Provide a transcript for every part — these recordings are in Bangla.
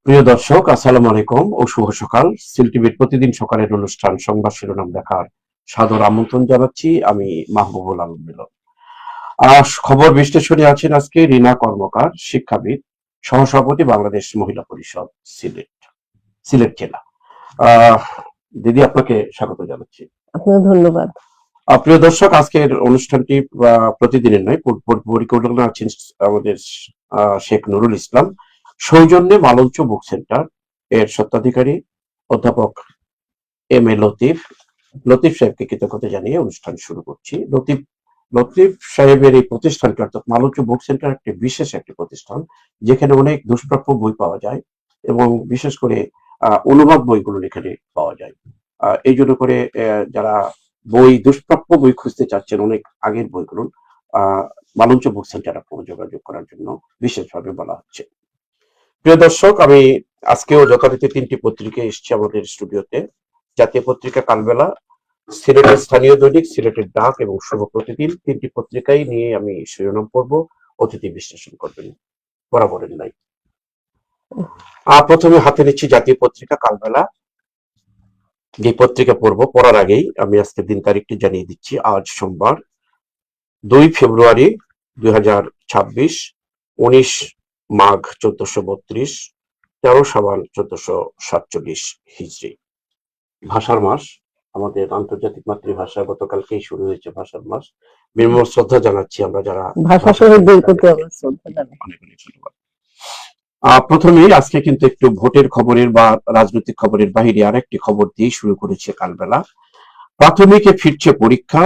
প্রিয় দর্শক, আসসালামু আলাইকুম ও শুভ সকাল। সিল টিভির প্রতিদিন সকালের অনুষ্ঠান সংবাদ শিরোনাম দেখার সাদর আমন্ত্রণ জানাচ্ছি। আমি মাহবুবুল আলম মিলন। খবর বিশ্লেষণে আছেন আজকে রিনা কর্মকার, শিক্ষাবিদ, সহসভাপতি বাংলাদেশ মহিলা পরিষদ, সিলেট সিলেট জেলা। আহ দিদি, আপনাকে স্বাগত জানাচ্ছি। আপনাকে ধন্যবাদ। প্রিয় দর্শক, আজকের অনুষ্ঠানটি প্রতিদিনের নয়, পরিকল্পনা আছেন আমাদের শেখ নুরুল ইসলাম, সৌজন্যে মালঞ্চ বুক সেন্টার এর স্বত্বাধিকারী অধ্যাপক এম এ লতিফ লতিফ সাহেবকে কৃতজ্ঞতা জানিয়ে অনুষ্ঠান শুরু করছি। লতিফ সাহেবের এই প্রতিষ্ঠানটি অর্থাৎ মালঞ্চ বুক সেন্টার একটি বিশেষ একটি প্রতিষ্ঠান, যেখানে অনেক দুষ্প্রাপ্য বই পাওয়া যায় এবং বিশেষ করে অনুবাদ বইগুলো এখানে পাওয়া যায়। এই জন্য করে যারা দুষ্প্রাপ্য বই খুঁজতে চাচ্ছেন, অনেক আগের বইগুলো, মালঞ্চ বুক সেন্টার আপনারা যোগাযোগ করার জন্য বিশেষভাবে বলা হচ্ছে। প্রিয় দর্শক, আমি আজকেও যথারীতি তিনটি পত্রিকা এসেছি আমাদের স্টুডিওতে। জাতীয় পত্রিকা কালবেলা, সিলেটের স্থানীয় দৈনিক, সিলেটের ডাক এবং শুভ প্রতিদিন, তিনটি পত্রিকাই নিয়ে আমি শিরোনাম পড়ব, অতিথি বিশ্লেষণ করবেন বরাবরের নাই। প্রথমে হাতে নিচ্ছি জাতীয় পত্রিকা কালবেলা। যে পত্রিকা পড়ার আগেই আমি আজকে দিন তারিখটি জানিয়ে দিচ্ছি। আজ সোমবার 2 ফেব্রুয়ারি 2026, 19 মাঘ 1432, 13 সাবান 1447 হিজরি। ভাষার মাস, আমাদের আন্তর্জাতিক মাতৃভাষা, গতকালকেই শুরু হয়েছে ভাষার মাস। বিনম্র শ্রদ্ধা জানাচ্ছি আমরা যারা ভাষা শহীদদের প্রতি আমার শ্রদ্ধা জানাই। অনেক অনেক ধন্যবাদ। প্রথমেই আজকে কিন্তু একটু ভোটের খবরের বা রাজনৈতিক খবরের বাহিরে আরেকটি খবর দিয়ে শুরু করেছে কালবেলা। প্রাথমিকে ফিরছে পরীক্ষা,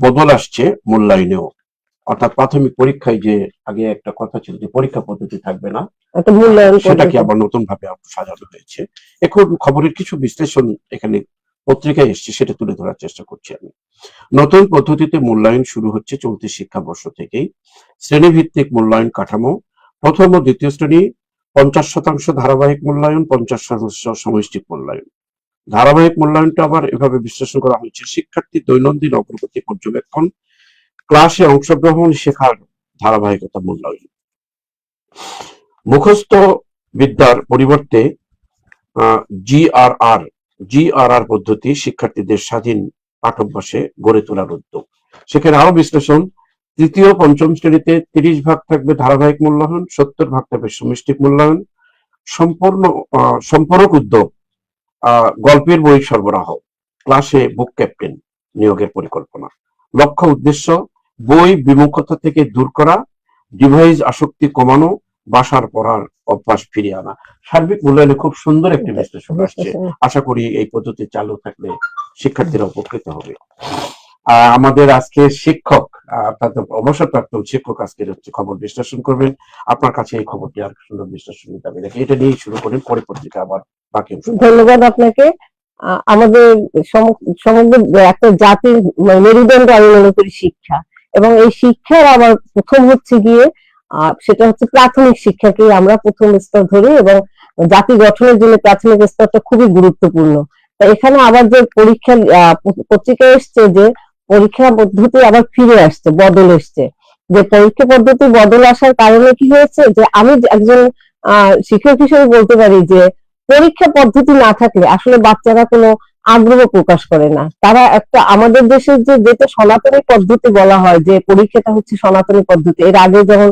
বদল আসছে মূল্যায়নেও। অর্থাৎ প্রাথমিক পরীক্ষায় যে আগে একটা কথা ছিল যে পরীক্ষা পদ্ধতি থাকবে না, সেটাকে আবার নতুন ভাবে সাজানো হয়েছে। এখন খবরের কিছু বিশ্লেষণ এখানে পত্রিকায় এসছে, সেটা তুলে ধরার চেষ্টা করছি আমি। নতুন পদ্ধতিতে মূল্যায়ন শুরু হচ্ছে চলতি শিক্ষাবর্ষ থেকেই। শ্রেণীভিত্তিক মূল্যায়ন কাঠামো, প্রথম ও দ্বিতীয় শ্রেণী 50% ধারাবাহিক মূল্যায়ন, 50% সমষ্টিক মূল্যায়ন। ধারাবাহিক মূল্যায়নটা আবার এভাবে বিশ্লেষণ করা হয়েছে: শিক্ষার্থীর দৈনন্দিন অগ্রগতি পর্যবেক্ষণ, ক্লাসে অংশগ্রহণ, শেখার ধারাবাহিকতা মূল্যায়ন। মুখস্থ বিদ্যার পরিবর্তে জিআরআর পদ্ধতি শিক্ষার্থীদের স্বাধীন পাঠ্যাভ্যাসে গড়ে তোলার উদ্যোগ। সেখানে আরো বিশ্লেষণ: তৃতীয় পঞ্চম শ্রেণীতে 30% থাকবে ধারাবাহিক মূল্যায়ন, 70% থাকবে সমষ্টিক মূল্যায়ন। সম্পূরক উদ্যোগ, গল্পের বই সরবরাহ, ক্লাসে বুক ক্যাপ্টেন নিয়োগের পরিকল্পনা। লক্ষ্য উদ্দেশ্য: বই বিমুখতা থেকে দূর করা, ডিভাইস আসক্তি কমানো, বাসার পড়ার অভ্যাস ফিরিয়ে আনা। সার্বিক মূল্যায়নে খুব সুন্দর একটি বিশ্লেষণ আসছে। আশা করি এই পদ্ধতি চালু থাকলে শিক্ষার্থীরা উপকৃত হবে। আমাদের আজকে শিক্ষক, অবসরপ্রাপ্ত শিক্ষক আজকের হচ্ছে খবর বিশ্লেষণ করবেন। আপনার কাছে এই খবরটি আর সুন্দর বিশ্লেষণ নিতে হবে নাকি, এটা নিয়ে শুরু করেন, পরে পত্রিকা আবার বাকি। ধন্যবাদ আপনাকে। আমাদের সমগ্র একটা জাতির মেরুদণ্ড আমি মনে করি শিক্ষা, এবং এই শিক্ষার আবার প্রথম হচ্ছে গিয়ে সেটা হচ্ছে প্রাথমিক শিক্ষাকে আমরা প্রথম স্তর ধরি, এবং জাতি গঠনের জন্য প্রাথমিক স্তরটা খুবই গুরুত্বপূর্ণ। তা এখানে আবার যে পরীক্ষা পত্রিকায় এসছে যে পরীক্ষা পদ্ধতি আবার ফিরে আসছে, বদল এসছে। যে পরীক্ষা পদ্ধতি বদল আসার কারণে কি হয়েছে, যে আমি একজন শিক্ষক হিসেবে বলতে পারি যে পরীক্ষা পদ্ধতি না থাকলে আসলে বাচ্চারা কোনো আগ্রহ প্রকাশ করে না। তারা একটা আমাদের দেশের যেটা সনাতনী পদ্ধতি বলা হয়, যে পরীক্ষাটা হচ্ছে সনাতনী পদ্ধতি। এর আগে যেমন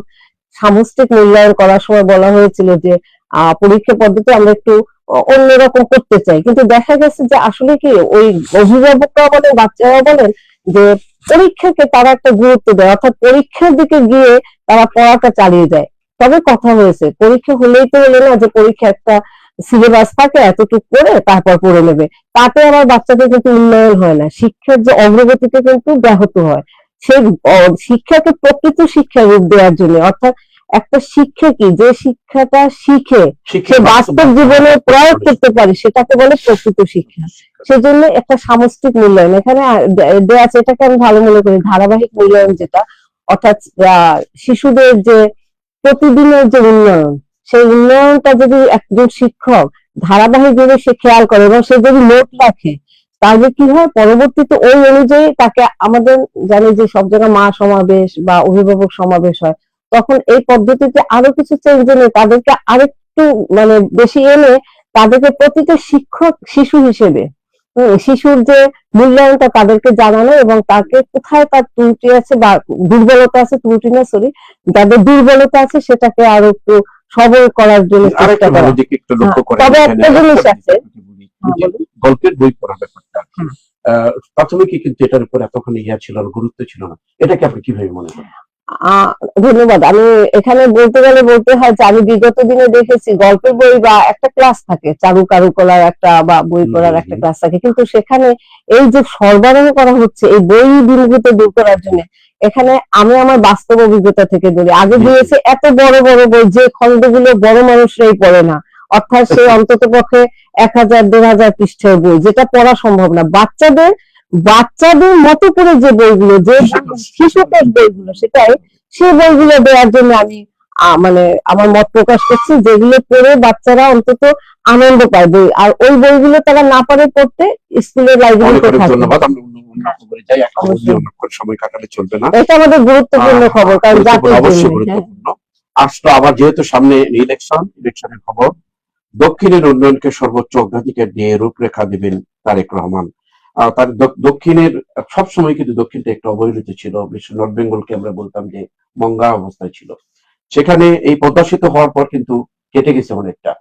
সামষ্টিক মূল্যায়ন করার সময় বলা হয়েছিল যে পরীক্ষা পদ্ধতি আমরা একটু অন্যরকম করতে চাই, কিন্তু দেখা গেছে যে আসলে কি ওই অভিভাবকরা বলেন, বাচ্চারা বলেন যে পরীক্ষাকে তারা একটা গুরুত্ব দেয়, অর্থাৎ পরীক্ষার দিকে গিয়ে তারা পড়াটা চালিয়ে যায়। তবে কথা হয়েছে, পরীক্ষা হলেই তো হলো না যে পরীক্ষা একটা সিলেবাস থাকে এতটুকু করে তারপর পড়ে নেবে, তাতে আমার বাচ্চাদের কিন্তু উন্নয়ন হয় না, শিক্ষার যে অগ্রগতিতে কিন্তু ব্যাহত হয়। সেই শিক্ষাকে প্রকৃত শিক্ষা রূপ দেওয়ার জন্য, অর্থাৎ একটা শিক্ষা কি, যে শিক্ষাটা শিখে সে বাস্তব জীবনে প্রয়োগ করতে পারে, সেটাকে বলে প্রকৃত শিক্ষা। সেজন্য একটা সামষ্টিক মূল্যায়ন এখানে দেওয়া আছে, এটাকে আমি ভালো মনে করি। ধারাবাহিক মূল্যায়ন যেটা, অর্থাৎ শিশুদের যে প্রতিদিনের যে উন্নয়ন, সেই উন্নয়নটা যদি একজন শিক্ষক ধারাবাহিকভাবে সে খেয়াল করে এবং সে যদি নোট রাখে, তাহলে কি হয়, পরবর্তীতে ওই অনুযায়ী তাকে, আমাদের জানি যে সব জায়গায় মা সমাবেশ বা অভিভাবক সমাবেশ হয়, তখন এই পদ্ধতিতে আরো কিছু চেঞ্জ এনে তাদেরকে আরেকটু একটু মানে বেশি এনে তাদেরকে প্রতিটা শিক্ষক শিশু হিসেবে শিশুর যে মূল্যায়নটা তাদেরকে জানানো এবং তাকে কোথায় তার ত্রুটি আছে বা দুর্বলতা আছে, ত্রুটি না সরি, যাদের দুর্বলতা আছে সেটাকে আরো একটু সবল করার জন্য চেষ্টা আরেকটা করা। ভালো দিক একটু লক্ষ্য করেন তবে এখানে, একটা জিনিস আরেকটা আছে, বিষয় যদি বলি, এই যে গল্পের বই পড়ার ব্যাপারটা আর কি। প্রাথমিকই কিন্তু এটার উপর এতখানি ইয়া ছিল না, গুরুত্ব ছিল না। এটাকে আপনি কিভাবে মনে করেন? ধন্যবাদ। আমি এখানে বলতে গেলে বলতে হয় যে আমি বিগত দিনে দেখেছি গল্পের বই বা একটা ক্লাস থাকে, কারুকলার একটা বা বই পড়ার একটা ক্লাস থাকে, কিন্তু সেখানে এই যে সরবরাহ করা হচ্ছে এই বই বিমুখতা দূর করার জন্য, এখানে আমি আমার বাস্তব অভিজ্ঞতা থেকে বলি, আগে দিয়েছে এত বড় বড় বই যে খণ্ডগুলো বড় মানুষরাই পড়ে না, অর্থাৎ সে অন্তত পক্ষে 1000-1500 পৃষ্ঠার বই, যেটা পড়া সম্ভব না। বাচ্চাদের মতো করে যে বইগুলো, যে শিশুদের বইগুলো, সেটাই সেই বইগুলো দেওয়ার জন্য আমি মানে আমার মত প্রকাশ করছি, যেগুলো পড়ে বাচ্চারা অন্তত আনন্দ পায় বই, আর ওই বইগুলো তারা না পারে পড়তে স্কুলের লাইব্রেরিতে থাকে। ধন্যবাদ। আমরা অন্য খবরে যাই, এক খবর দিয়ে অন্য সময় কাটালে চলবে না। এটা আমাদের গুরুত্বপূর্ণ খবর, কারণ জাতির অবশ্যই গুরুত্বপূর্ণ। আসলে আবার যেহেতু সামনে ইলেকশনের খবর, দক্ষিণের উন্নয়নকে সর্বোচ্চ অগ্রাধিকার দিয়ে রূপরেখা দিবেন তারেক রহমান। তার দক্ষিণের সবসময় কিন্তু দক্ষিণটা একটা অবহেলিত ছিল, বিশেষ নর্থ বেঙ্গলকে আমরা বলতাম যে মঙ্গা অবস্থায় ছিল, সেখানে এই পদ্মা সেতু হওয়ার পর কিন্তু কেটে গেছে অনেকটা।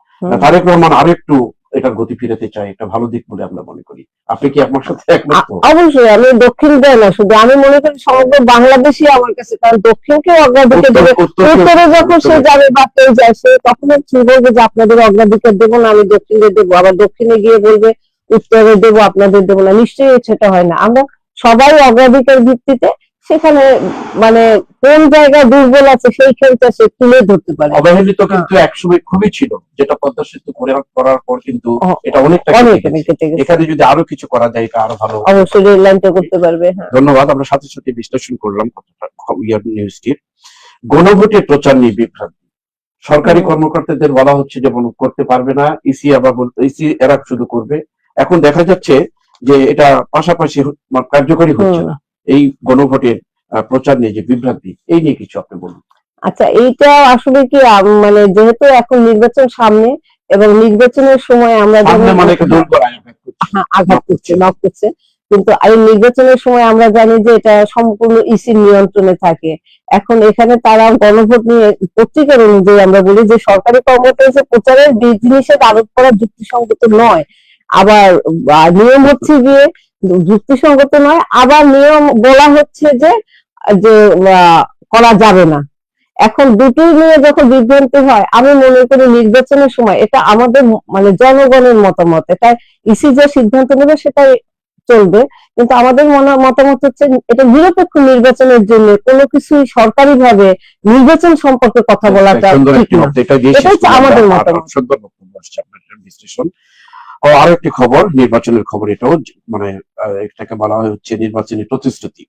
তারেক রহমান আরো একটু এটার গতি ফিরাতে চায়, একটা ভালো দিক বলে আমরা মনে করি। আপনি কি আমার সাথে একমত? অবশ্যই। আমি দক্ষিণ দেয় না শুধু, আমি মনে করি সমগ্র বাংলাদেশই আমার কাছে, কারণ দক্ষিণকে অগ্রাধিকার দেবে। উত্তরে যখন সে যাবে বা কেউ যায়, সে তখন কি বলবে যে আপনাদের অগ্রাধিকার দেবো না, আমি দক্ষিণে দেবো, আবার দক্ষিণে গিয়ে বলবে উত্তরে দেবো, আপনাদের দেবো না। নিশ্চয়ই সেটা হয় না। আমরা সবাই অগ্রাধিকার ভিত্তিতে সেখানে মানে কোন জায়গায় দুর্বল আছে সেই খেলটা সে তুলে ধরতে পারে। অবহেলিত কিন্তু একসময় খুবই ছিল, যেটা পদ্মা সেতু করার পর কিন্তু এটা অনেকটা কেটে গেছে। এখানে যদি আরো কিছু করা যায় এটা আরো ভালো, অবশ্যই রেল লাইনটা করতে পারবে। ধন্যবাদ। আমরা সাথে সাথে বিশ্লেষণ করলাম নিউজটির। গণভোটের প্রচার নিয়ে বিভ্রান্তি, সরকারি কর্মকর্তাদের বলা হচ্ছে যে করতে পারবে না, ইসি আবার ইসি এরা শুধু করবে। এখন দেখা যাচ্ছে যে এটা পাশাপাশি কার্যকরী হচ্ছে না। এই গণভোটের প্রচার নিয়ে যে বিভ্রান্তি, এই নিয়ে কিছু আপনি বলুন। আচ্ছা, এইটা আসলে কি মানে যেহেতু এখন নির্বাচন সামনে এবং নির্বাচনের সময় আমরা আঘাত করছে, নক করছে, কিন্তু এই নির্বাচনের সময় আমরা জানি যে এটা সম্পূর্ণ ইসির নিয়ন্ত্রণে থাকে। এখন এখানে তারা গণভোট নিয়ে পত্রিকার অনুযায়ী আমরা বলি যে সরকারি কর্মকর্তা প্রচারের বিধিনিষেধ আরোপ করা যুক্তিসঙ্গত নয়, আবার নিয়ম হচ্ছে গিয়ে যুক্তিসঙ্গত নয়, আবার নিয়ম বলা হচ্ছে যে করা যাবে না। এখন দুটোই নিয়ে যখন বিভ্রান্তি হয়, আমি মনে করি নির্বাচনের সময় এটা আমাদের মানে জনগণের মতামত, এটা ইসি যে সিদ্ধান্ত নেবে সেটাই চলবে, কিন্তু আমাদের মতামত হচ্ছে এটা নিরপেক্ষ নির্বাচনের জন্য কোনো কিছুই সরকারি ভাবে নির্বাচন সম্পর্কে কথা বলাটা ঠিক না। এটা হচ্ছে আমাদের মতামত। সুন্দর বক্তব্য আসছে আপনার বিশ্লেষণ। আরো একটি খবর, নির্বাচনের খবর, এটাও মানে এটাকে বলা হচ্ছে নির্বাচনী প্রতিশ্রুতি।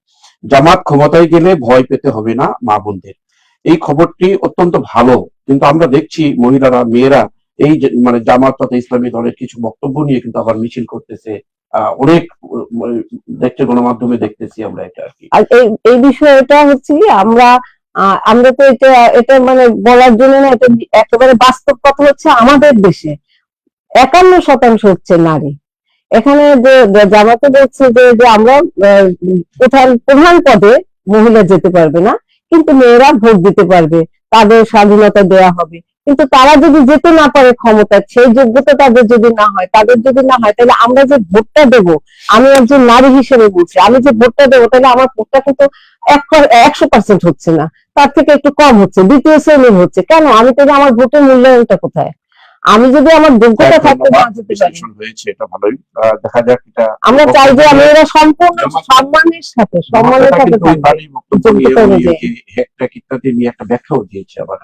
জামাত ক্ষমতায় গেলে ভয় পেতে হবে না মা বোনদের। এই খবরটি অত্যন্ত ভালো, কিন্তু আমরা দেখছি মহিলারা, মেয়েরা এই মানে জামাত তথা ইসলামী দলের কিছু বক্তব্য নিয়ে কিন্তু আবার মিছিল করতেছে, অনেক দেখতে গণমাধ্যমে দেখতেছি আমরা এটা আর কি। আর এই বিষয়টা হচ্ছে কি আমরা তো এটা মানে বলার জন্য না, এটা একেবারে বাস্তব কথা হচ্ছে আমাদের দেশে 51% হচ্ছে নারী। এখানে যে জামাতে বলছে যে আমরা প্রধান পদে মহিলা যেতে পারবে না, কিন্তু মেয়েরা ভোট দিতে পারবে, তাদের স্বাধীনতা দেয়া হবে। কিন্তু তারা যদি যেতে না পারে ক্ষমতা, সেই যোগ্যতা তাদের যদি না হয়, তাহলে আমরা যে ভোটটা দেবো, আমি একজন নারী হিসেবে বলছি, আমি যে ভোটটা দেবো, তাহলে আমার ভোটটা কিন্তু 100% হচ্ছে না, তার থেকে একটু কম হচ্ছে, দ্বিতীয় শ্রেণীর হচ্ছে। কেন? আমি তাহলে আমার ভোটের মূল্যায়নটা কোথায়? আমি যদি আমার যোগ্যতা থাকতে না যেতে পারি, এটা ভালোই দেখা যাক। এটা আমরা চাই যে মেয়েরা সম্পূর্ণ সম্মানের সাথে নিয়ে একটা ব্যাখ্যাও দিয়েছে আবার।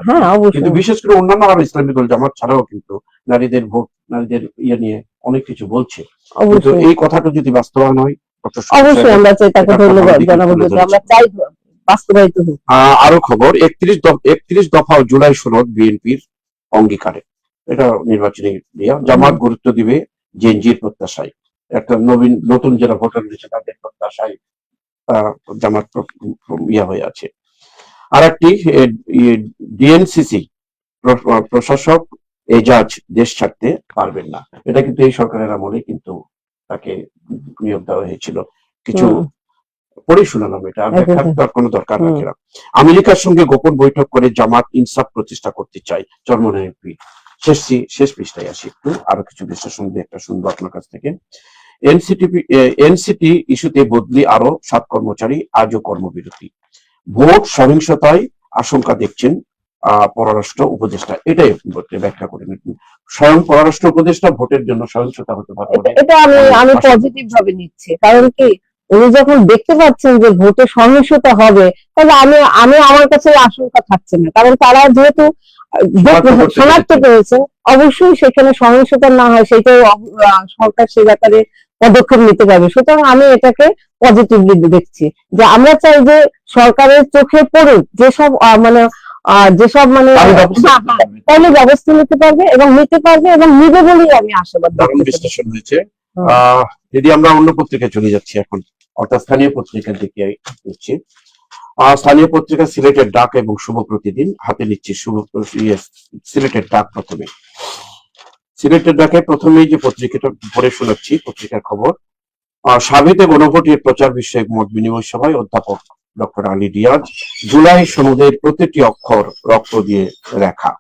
কিন্তু বিশেষ করে অন্যান্য আরো ইসলামী দল জামাত ছাড়াও কিন্তু নারীদের ভোট, নারীদের ইয়ে নিয়ে অনেক কিছু বলছে। কিন্তু এই কথাটা যদি বাস্তবায়ন হয়, অবশ্যই আমরা চাই, তাকে ধন্যবাদ জানাবো, আমরা চাই বাস্তবায়িত হোক। আরো খবর, 31 দফা জুলাই সনদ বিএনপির অঙ্গীকারে, এটা নির্বাচনী দিয়া। জামাত গুরুত্ব দিবে জেনজির প্রত্যাশায়, একটা নতুন যারা ভোটার রয়েছে তাদের প্রত্যাশায় জামাত ইয়া হয়ে আছে। আর একটি ডিএনসিসি প্রশাসক এই জাজ দেশ ছাড়তে পারবেন না। এটা কিন্তু এই সরকারের আমলে কিন্তু তাকে নিয়োগ দেওয়া হয়েছিল। কিছু পড়ে শোনালাম, এটা ব্যাখ্যার তো আর কোনো দরকার রাখে না। আমেরিকার সঙ্গে গোপন বৈঠক করে জামাত ইনসাফ প্রতিষ্ঠা করতে চাই, চরমনাই এমপি। শেষ পৃষ্ঠায় আসি, একটু আরো কিছু বিশ্লেষণ দিয়ে একটা শুনবো আপনার কাছ থেকে। এনসিটি ইস্যুতে বদলি আরো 7 কর্মচারী, আজও কর্মবিরতি। ভোট সহিংসতায় আশঙ্কা দেখছেন পররাষ্ট্র উপদেষ্টা। এটাই ব্যাখ্যা করে নিন। স্বয়ং পররাষ্ট্র উপদেষ্টা ভোটের জন্য সহিংসতা হতে পারে, এটা আমি পজিটিভ ভাবে নিচ্ছি। কারণ কি, উনি যখন দেখতে পাচ্ছেন যে ভোটে সহিংসতা হবে, তাহলে আমি আমার কাছে আশঙ্কা থাকছে না। কারণ তারা যেহেতু শনাক্ত করেছেন, অবশ্যই সেখানে সহিংসতা না হয় সেটাই সরকার সে ব্যাপারে পদক্ষেপ নিতে পারবে। সুতরাং আমি এটাকে পজিটিভলি দেখছি, যে আমরা চাই যে সরকারের চোখে পড়ুক যেসব যেসব তাহলে ব্যবস্থা নিতে পারবে এবং নিবে বলেই আমি আশাবাদ। দারুণ বিশ্লেষণ হয়েছে। যদি আমরা অন্য পত্রিকায় চলে যাচ্ছি এখন, অর্থাৎ স্থানীয় পত্রিকার দিকে নিচ্ছি। স্থানীয় পত্রিকা সিলেটের ডাক এবং শুভ প্রতিদিন হাতে নিচ্ছি। সিলেটের ডাক প্রথমে। সিলেটের ডাকে প্রথমেই যে পত্রিকাটা পড়ে শোনাচ্ছি, পত্রিকার খবর। সাবিতে গণভোটের প্রচার বিষয়ক মত বিনিময় সভায় অধ্যাপক ডক্টর আলী রিয়াজ, জুলাই সনদের প্রতিটি অক্ষর রক্ত দিয়ে লেখা।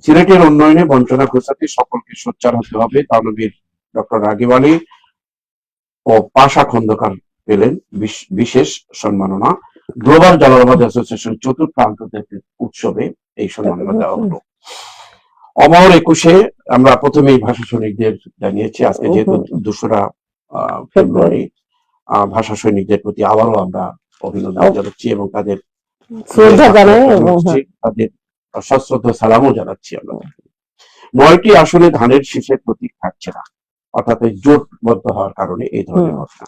সিলেটের উন্নয়নে বঞ্চনা ঘোচাতে সকলকে সোচ্চার হতে হবে। দানবীর ডক্টর রাগিব আলী ও পাশা খন্দকার পেলেন বিশেষ সম্মাননা। গ্লোবাল জালালাবাদ অ্যাসোসিয়েশন চতুর্থ আন্তর্জাতিক উৎসবে এই সম্মাননা দেওয়া হলো। অমর 21-এ আমরা প্রথমেই ভাষা সৈনিকদের জানিয়েছি। আজকে যেহেতু 2রা ফেব্রুয়ারি, ভাষা সৈনিকদের প্রতি আবারও আমরা অভিনন্দন জানাচ্ছি এবং তাদের শ্রদ্ধা জানাই, তাদের সশ্রদ্ধ সালামও জানাচ্ছি আমরা। 9টি আসনে ধানের শীষের প্রতীক থাকছে না, অর্থাৎ জোটবদ্ধ হওয়ার কারণে এই ধরনের ঘটনা।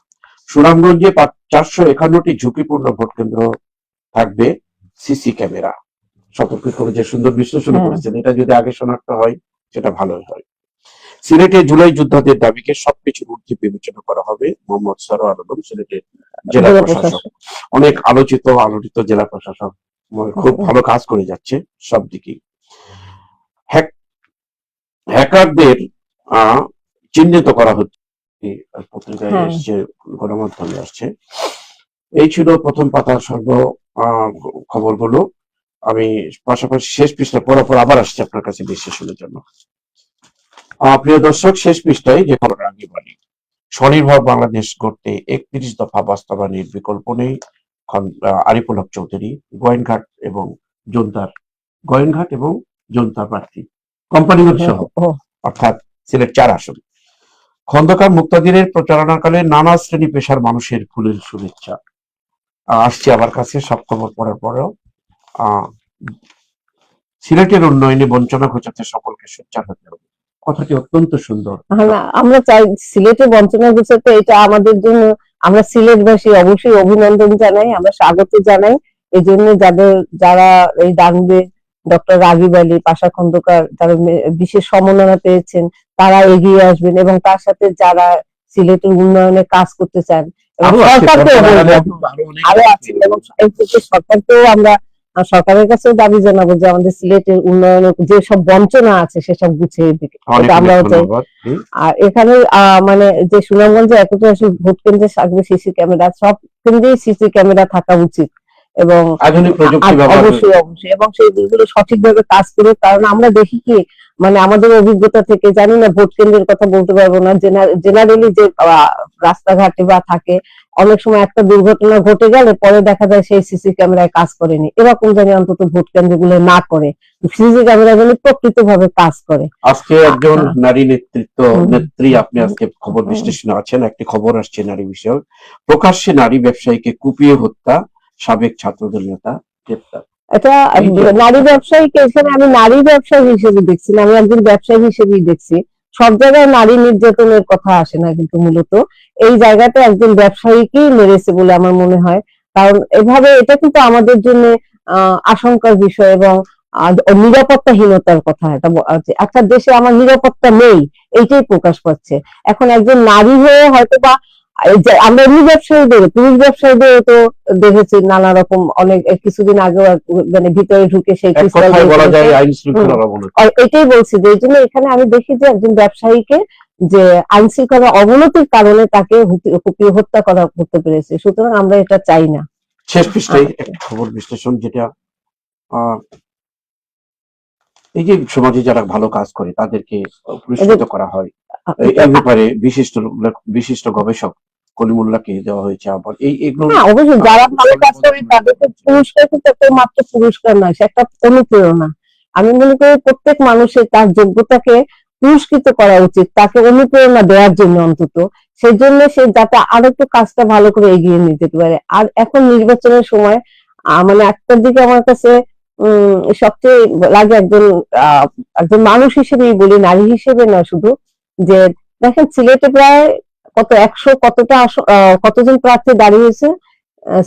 সুনামগঞ্জে 451টি ঝুঁকিপূর্ণ ভোট কেন্দ্র থাকবে সিসি ক্যামেরা। সতর্ক করে যে সুন্দর বিশ্লেষণ করেছেন, এটা যদি আগে শনাক্ত হয় সেটা ভালোই হয়। সিলেটে জুলাই যোদ্ধাদের দাবিকে সবকিছুর ঊর্ধ্বে বিবেচনা করা হবে। মোহাম্মদ সরোয়ার আলম, সিলেটের জেলা প্রশাসক। অনেক আলোচিত জেলা প্রশাসক, খুব ভালো কাজ করে যাচ্ছে সব দিকেই। হ্যাকারদের চিহ্নিত করা হচ্ছে, পত্রিকায় এসছে, গণমাধ্যমে আসছে। এই ছিল প্রথম পাতার সর্ব খবরগুলো। আমি পাশাপাশি শেষ পৃষ্ঠা পর আবার আসছি আপনার কাছে বিশ্লেষণের জন্য। প্রিয় দর্শক, শেষ পৃষ্ঠায় যে খবর আগে বলি, স্বনির্ভর বাংলাদেশ গড়তে 31 দফা বাস্তবায়নের বিকল্প নেই। আরিফুল হক চৌধুরী গোয়েনঘাট এবং জনতা প্রার্থী কোম্পানিগঞ্জ সহ, অর্থাৎ সিলেট 4 আসন। খন্দকার মুক্তাদিরের প্রচারণাকালে নানা শ্রেণী পেশার মানুষের ফুলের শুভেচ্ছা। আসছি আবার কাছে সব খবর পড়ার পরেও। সিলেটের উন্নয়নে বঞ্চনা ঘোচাতে সকলকে সোচ্চার হতে হবে, কথাটি অত্যন্ত সুন্দর। আমরা চাই সিলেটে বঞ্চনা ঘোচাতে, এটা আমাদের জন্য, আমরা সিলেটবাসী অবশ্যই অভিনন্দন জানাই, আমরা স্বাগত জানাই। এই জন্য যারা এই দাঙ্গে ডক্টর রাগিব আলী, পাশা খন্দকার, যারা বিশেষ সম্মাননা পেয়েছেন, তারা এগিয়ে আসবেন এবং তার সাথে যারা সিলেটের উন্নয়নে কাজ করতে চান, সরকারকেও আমরা সরকারের কাছেও দাবি জানাবো যে আমাদের সিলেটের উন্নয়নের যে সব বঞ্চনা আছে সেসব গুছিয়ে দিকে, আমরাও চাই। আর এখানে যে সুনামগঞ্জে 81 ভোট কেন্দ্রে থাকবে সিসি ক্যামেরা, সব কেন্দ্রেই সিসি ক্যামেরা থাকা উচিত এবং অবশ্যই এবং সেইগুলো সঠিকভাবে কাজ করে। কারণ আমরা দেখি কি, আমাদের অভিজ্ঞতা থেকে, জানি না ভোট কেন্দ্রের কথা বলতে পারবো না, জেনারেলি যে রাস্তাঘাটে বা থাকে, অনেক সময় একটা দুর্ঘটনা ঘটে গেলে পরে দেখা যায় সেই সিসি ক্যামেরায় কাজ করেনি। এরকম জানি অন্তত ভোট কেন্দ্রগুলো না করে, সিসি ক্যামেরা যেন প্রকৃতভাবে কাজ করে। আজকে একজন নারী নেত্রী, আপনি আজকে খবর বিশ্লেষণে আছেন, একটি খবর আসছে নারী বিষয়ক। প্রকাশ্যে নারী ব্যবসায়ীকে কুপিয়ে হত্যা, সাবেক ছাত্রদল নেতা গ্রেপ্তার। এটা নারী ব্যবসায়ীকে এখানে আমি নারী ব্যবসায়ী হিসেবে দেখছি না, আমি একজন ব্যবসায়ী হিসেবেই দেখছি। সব জায়গায় নারী নির্যাতনের কথা আসে না, কিন্তু মূলত এই জায়গাতে একজন ব্যবসায়ীকেই মেরেছে বলে আমার মনে হয়। কারণ এভাবে এটা কিন্তু আমাদের জন্য আশঙ্কার বিষয় এবং নিরাপত্তাহীনতার কথা। একটা দেশে আমার নিরাপত্তা নেই, এইটাই প্রকাশ পাচ্ছে। এখন একজন নারী হয়ে হয়তো বা এই যে আমরা এমনি ব্যবসায়ীদের, পুরুষ ব্যবসায়ীদের তো দেখেছি নানা রকম, অনেক কিছুদিন আগে মানে ভিতরে ঢুকে সেই এক পিস্তল কথায় বের বলা যায় করেছে। আইন শৃঙ্খলার অবনতি। আর এটাই বলছি যে এই জন্য এখানে আমি দেখি যে একজন ব্যবসায়ীকে যে আইন শৃঙ্খলা অবনতির কারণে তাকে কুপিয়ে হত্যা করা করতে পেরেছে, সুতরাং আমরা এটা চাই না। শেষ পৃষ্ঠায় একটা খবর বিশ্লেষণ, যেটা আহ, এই যে সমাজে যারা ভালো কাজ করে তাদেরকে পুরস্কৃত করা হয়, এই ব্যাপারে বিশিষ্ট গবেষক কলিমুল্লাহকে দেওয়া হয়েছে। আবার এগুলো হ্যাঁ অবশ্যই, যারা ভালো কাজ করে তাদেরকে পুরস্কার কিন্তু একটা মাত্র পুরস্কার নয়, সে একটা অনুপ্রেরণা। আমি মনে করি প্রত্যেক মানুষের তার যোগ্যতাকে পুরস্কৃত করা উচিত, তাকে অনুপ্রেরণা দেওয়ার জন্য অন্তত, সেই জন্য সে যাতে আরো একটু কাজটা ভালো করে এগিয়ে নিয়ে যেতে পারে। আর এখন নির্বাচনের সময় মানে একটার দিকে আমার কাছে সবচেয়ে লাগে একজন মানুষ হিসেবেই বলি, নারী হিসেবে না শুধু, যে দেখেন সিলেটে প্রায় কত 100 কতজন প্রার্থী দাঁড়িয়েছে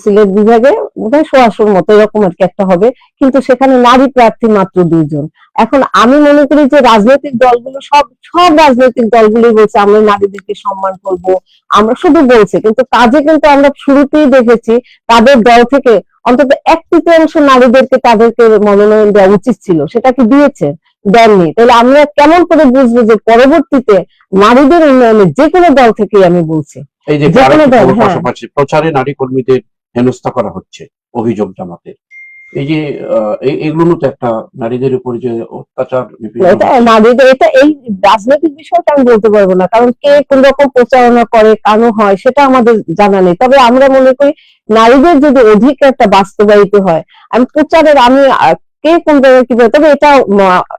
সিলেট বিভাগে, বোধহয় 100 মতো এরকম আর কি একটা হবে, কিন্তু সেখানে নারী প্রার্থী মাত্র 2 জন। এখন আমি মনে করি যে রাজনৈতিক দলগুলো সব সব রাজনৈতিক দলগুলোই বলছে আমরা নারীদেরকে সম্মান করব, আমরা শুধু বলছে, কিন্তু কাজে কিন্তু আমরা শুরুতেই দেখেছি তাদের দল থেকে অন্তত 1/3 নারীদেরকে তাদেরকে মনোনয়ন দেওয়া উচিত ছিল, সেটা কি দিয়েছে? দেননি। তাহলে আমরা কেমন করে বুঝবো যে পরবর্তীতে নারীদের উন্নয়নে যে কোনো দল থেকেই, আমি বলছি এই যে যে কোনো দল, হ্যাঁ, পাশাপাশি প্রচারে নারী কর্মীদের হেনস্থা করা হচ্ছে, অভিযোগ জামাতের। এই যে এগুলো তো একটা নারীদের উপর যে অত্যাচার এটা নারীদের, এটা এই রাজনৈতিক বিষয়টা আমি বলতে পারবো না, কারণ কে কোন রকম প্রচারণা করে কেন হয় সেটা আমাদের জানা নেই। তবে আমরা মনে করি নারীদের যদি অধিকারটা বাস্তবায়িত হয়, আমি প্রচারের আমি কে কোন জায়গায় কি বলে, তবে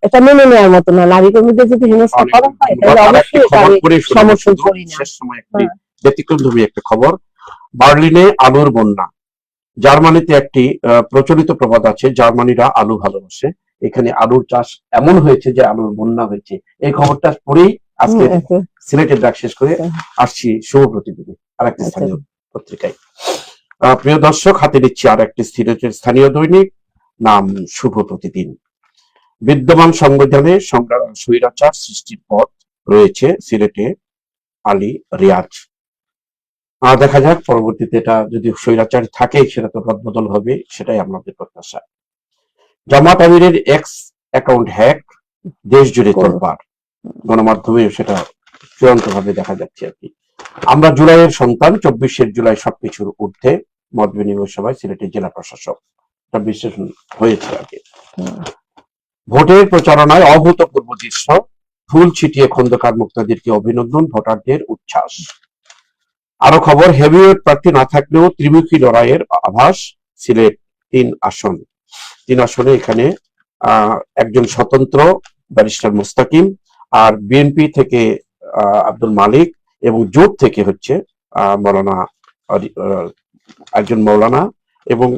এটা মেনে নেওয়ার মতো না। নারী কর্মীদের যদি হেনস্থা করা হয় তাহলে অবশ্যই এটা আমি সমর্থন করি না। শেষ সময় একটি ব্যতিক্রমধর্মী একটা খবর, বার্লিনে আলুর বন্যা। জার্মানিতে একটি প্রচলিত প্রবাদ আছে, জার্মানিরা আলু ভালোবাসে। এখানে আলুর চাষ এমন হয়েছে যে আলুর বন্যা হয়েছে। এই খবরটা পড়েই আজকে সিলেটের ডাক শেষ করে আসছি শুভ প্রতিদিনে আর একটি স্থানীয় পত্রিকায়। প্রিয় দর্শক, হাতে নিচ্ছি আর একটি সিলেটের স্থানীয় দৈনিক, নাম শুভ প্রতিদিন। বিদ্যমান সংবিধানে স্বৈরাচার সৃষ্টির পথ রয়েছে সিলেটে আলী রিয়াজ। দেখা যাক পরবর্তীতে এটা যদি স্বৈরাচার থাকে সেটা তো রদবদল হবে, সেটাই আমাদের প্রত্যাশা। জামাত আমিরের এক্স অ্যাকাউন্ট হ্যাক, দেশ জুড়ে তোলপাড়, গণমাধ্যমে সেটা চূড়ান্ত ভাবে দেখা যাচ্ছে আর কি। আমরা জুলাইয়ের সন্তান, 24 জুলাই সবকিছুর ঊর্ধ্বে, মত বিনিময় সভায় সিলেটের জেলা প্রশাসক এটা বিশ্লেষণ হয়েছে আগে। ভোটের প্রচারণায় অভূতপূর্ব দৃশ্য, ফুল ছিটিয়ে খন্দকার মুক্তাদিরকে অভিনন্দন, ভোটারদের উচ্ছ্বাস। আরো খবর, হেভিওয়েট প্রার্থী না থাকলেও ত্রিমুখী লড়াইয়ের আভাস সিলেট 3 আসনে। এখানে একজন স্বতন্ত্র ব্যারিস্টার মুস্তাকিম, আর বিএনপি থেকে আব্দুল মালিক, এবং জোট থেকে হচ্ছে মৌলানা, একজন মৌলানা এবং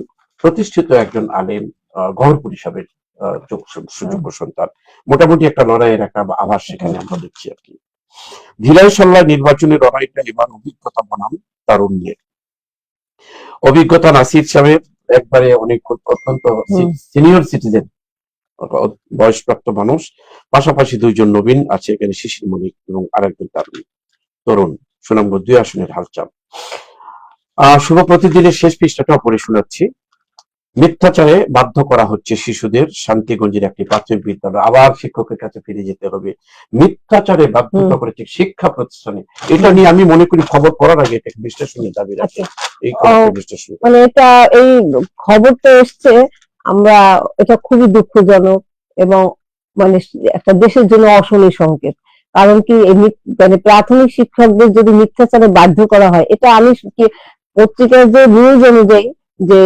প্রতিষ্ঠিত একজন আলেম, গহরপুর হিসাবে সুযোগ্য সন্তান। মোটামুটি একটা লড়াইয়ের একটা আভাস সেখানে আমরা দেখছি আর কি। ঝিলাই সল্লাহ নির্বাচনের লড়াইটা এবার অভিজ্ঞতা বনাম তারুণ্যের। অভিজ্ঞতা নাসির সাহেব একবারে অনেক অত্যন্ত সিনিয়র সিটিজেন, বয়সপ্রাপ্ত মানুষ, পাশাপাশি 2জন নবীন আছে এখানে, শিশির মনিক এবং আরেকজন তরুণ, সুনামগঞ্জ 2 আসনের হালচাল। শুভ প্রতিদিনের শেষ পৃষ্ঠাটা পড়ে শোনাচ্ছি। মিথ্যাচারে বাধ্য করা হচ্ছে শিশুদের, শান্তিগঞ্জের একটি প্রাথমিক বিদ্যালয়। আবার শিক্ষকের কাছে ফিরে যেতে হবে, মিথ্যাচারে বাধ্যতা করেছে শিক্ষা প্রতিষ্ঠানে। এটা নিয়ে আমি মনে করি খবর পড়ার আগে এটা বিশ্লেষণের দাবি রাখে। এই বিশ্লেষণ মানে এটা এই খবরটা এসছে, আমরা এটা খুবই দুঃখজনক এবং মানে একটা দেশের জন্য অশনি সংকেত। কারণ কি মানে প্রাথমিক শিক্ষকদের যদি মিথ্যাচারে বাধ্য করা হয়, এটা আমি পত্রিকার যে নিউজ অনুযায়ী যে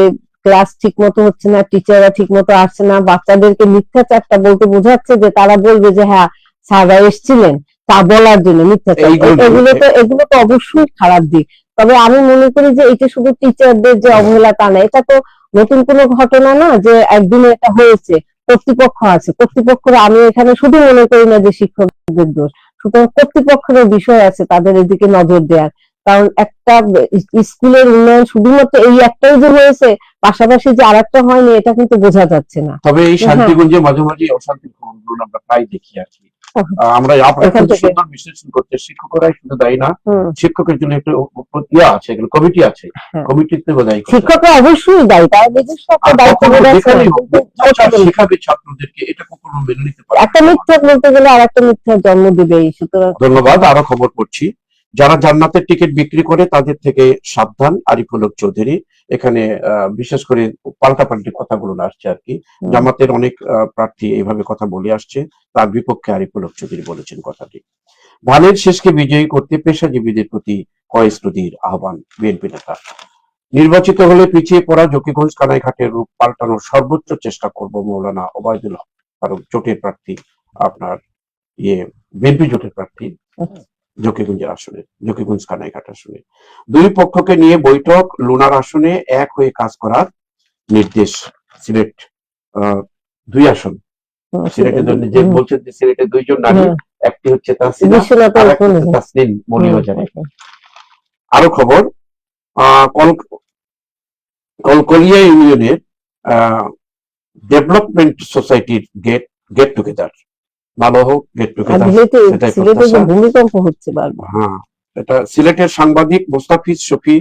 ক্লাস ঠিক মতো হচ্ছে না, টিচাররা ঠিক মতো আসছে না, বাচ্চাদেরকে মিথ্যাচারটা বলতে বোঝাচ্ছে যে তারা বলবে যে হ্যাঁ স্যাররা এসেছিলেন তা বলার জন্য মিথ্যাচার। এগুলো তো অবশ্যই খারাপ দিক। তবে আমি মনে করি যে এটা শুধু টিচারদের যে অবহেলা তা না, এটা তো নতুন কোনো ঘটনা না যে একদিনে এটা হয়েছে। কর্তৃপক্ষ আছে, কর্তৃপক্ষরা, আমি এখানে শুধু মনে করি না যে শিক্ষকদের দোষ, সুতরাং কর্তৃপক্ষের বিষয় আছে তাদের এদিকে নজর দেওয়ার। কারণ একটা স্কুলের উন্নয়ন শুধুমাত্র এই একটাই যে হয়েছে, পাশাপাশি যে আরেকটা হয়নি, এটা কিন্তু বোঝা যাচ্ছে না। তবে এই শান্তিগঞ্জে মাঝে মাঝে অশান্তির খবরগুলো আমরা প্রায় দেখি আর কি। আমরা আপনারা এখান কিন্তু থেকে সুন্দর বিশ্লেষণ করতে, শিক্ষকরাই শুধু দায়ী না, হুম, শিক্ষকের জন্য একটা ইয়ে আছে, কমিটি আছে, হ্যাঁ। কমিটিতে দায়ী করতে হবে। শিক্ষকরা অবশ্যই দায়ী, তারা নিজস্ব একটা আর দায়িত্ব কখনো বোধ আছে, যেখানেই হোক কিন্তু মিথ্যাচার প্রতিদিন শেখাবে ছাত্রদেরকে, এটা কখনো মেনে নিতে পারে একটা না। মিথ্যা বলতে গেলে আর একটা মিথ্যা জন্ম দিবেই, সুতরাং ধন্যবাদ। আরো খবর পড়ছি, যারা জান্নাতের টিকিট বিক্রি করে তাদের থেকে সাবধান, আরিফুল হক চৌধুরী। এখানে বিশেষ করে পাল্টাপাল্টি কথাগুলো আসছে আর কি। হুম, জামাতের অনেক প্রার্থী এইভাবে কথা বলে আসছে, তার বিপক্ষে আরিফুল হক চৌধুরী বলেছেন কথাটি। ধানের শেষকে বিজয়ী করতে পেশাজীবীদের প্রতি ফয়েজ নদীর আহ্বান বিএনপি নেতা। নির্বাচিত হলে পিছিয়ে পড়া জকিগঞ্জ কানাইঘাটের রূপ পাল্টানোর সর্বোচ্চ চেষ্টা করব মৌলানা ওবায়দুল হক, কারণ জোটের প্রার্থী, আপনার বিএনপি জোটের প্রার্থী জকিগঞ্জের আসনে, জকিগঞ্জ কানাইঘাট আসনে। দুই পক্ষকে নিয়ে বৈঠক, লুনার আসনে এক হয়ে কাজ করার নির্দেশ। সিলেট দুই আসন, সিলেটে যে বলছেন যে সিলেটে দুইজন নারী, একটি হচ্ছে তাসিনা বিশ্বনাথ আর একটি হচ্ছে তাসনিম মৌলভীবাজারে। হুম, আরো খবর, কলকলিয়া ইউনিয়নের ডেভেলপমেন্ট সোসাইটির গেট টুগেদার, ভালো হোক গেট আর টুগেদার, সিলেটে সেটাই সিলেটে যে প্রত্যাশা। ভূমিকম্প হচ্ছে বারবার, হ্যাঁ, এটা সিলেটের সাংবাদিক মোস্তাফিজ শফি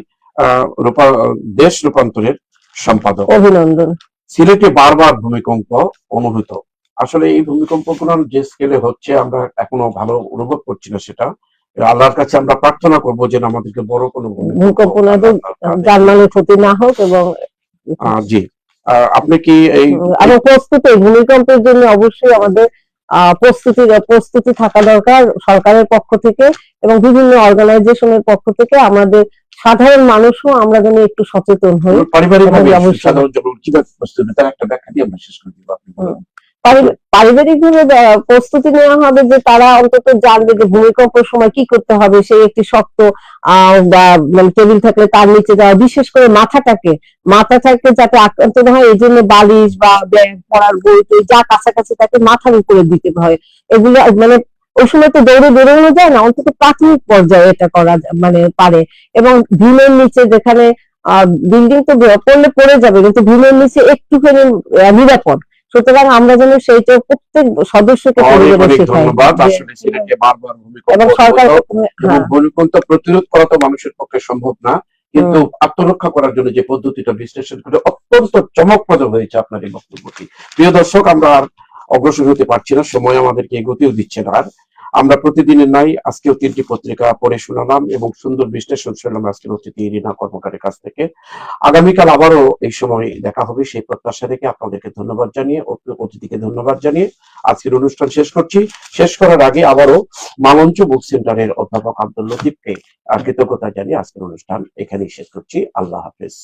দেশ রূপান্তরের সম্পাদক। অভিনন্দন। সিলেটে বারবার ভূমিকম্প অনুভূত। আসলে এই ভূমিকম্পগুলো যে স্কেলে হচ্ছে আমরা এখনো ভালো অনুভব করছি না, সেটা আল্লাহর কাছে আমরা প্রার্থনা করবো যেন আমাদেরকে বড় কোনো ভূমিকম্প না হোক, জানমালের ক্ষতি না হোক, এবং জি। আপনি কি এই এবং প্রস্তুতি, ভূমিকম্পের জন্য অবশ্যই আমাদের প্রস্তুতি থাকা দরকার সরকারের পক্ষ থেকে এবং বিভিন্ন অর্গানাইজেশনের পক্ষ থেকে। আমাদের সাধারণ মানুষও আমরা যেন একটু সচেতন হই। পারিবারিক ভাবে অবশ্যই সাধারণ জনগণ কিভাবে প্রস্তুতি, তার একটা ব্যাখ্যা দিয়ে আমরা শেষ করে দিব, আপনি বলুন। পারিবারিক ভাবে প্রস্তুতি নেওয়া হবে, যে তারা অন্তত জানবে যে ভূমিকম্পের সময় কি করতে হবে। সেই একটি শক্ত বা মানে টেবিল থাকলে তার নিচে যাওয়া, বিশেষ করে মাথা থাকতে যাতে আক্রান্ত না হয়, এই জন্য বালিশ বা ব্যাগ, পড়ার বই যা কাছাকাছি তাকে মাথার উপরে দিতে হয়। এগুলো মানে ওই সময় তো দৌড়ে বেরোনো যায় না, অন্তত প্রাথমিক পর্যায়ে এটা করা মানে পারে। এবং ভীমের নিচে, যেখানে বিল্ডিং তো পড়লে পড়ে যাবে, কিন্তু ভীমের নিচে একটুখানি নিরাপদ। সুতরাং আমরা যেন সেইটা প্রত্যেক সদস্যকে পরিবারে শেখাই। ধন্যবাদ। আসলে সিলেটে বারবার এবং সরকার ভূমিকম্প প্রতিরোধ করা তো মানুষের পক্ষে সম্ভব না, কিন্তু আত্মরক্ষা করার জন্য যে পদ্ধতিটা বিশ্লেষণ করে অত্যন্ত চমকপ্রদ হয়েছে আপনার এই বক্তব্যটি। প্রিয় দর্শক, আমরা আর অগ্রসর হতে পারছি না, সময় আমাদেরকে এগোতেও দিচ্ছে না। আর আমরা প্রতিদিনের নাই আজকেও 3টি পত্রিকা পড়ে শোনালাম এবং সুন্দর বিশ্লেষণ শুনলাম আজকের অতিথি ইরিনা কর্মকারের কাছ থেকে। আগামীকাল আবারও এই সময় দেখা হবে সেই প্রত্যাশা রেখে আপনাদেরকে ধন্যবাদ জানিয়ে, অতিথিকে ধন্যবাদ জানিয়ে আজকের অনুষ্ঠান শেষ করছি। শেষ করার আগে আবারও মালঞ্চ বুক সেন্টারের অধ্যাপক আব্দুল লতিফকে কৃতজ্ঞতা জানিয়ে আজকের অনুষ্ঠান এখানেই শেষ করছি। আল্লাহ হাফেজ।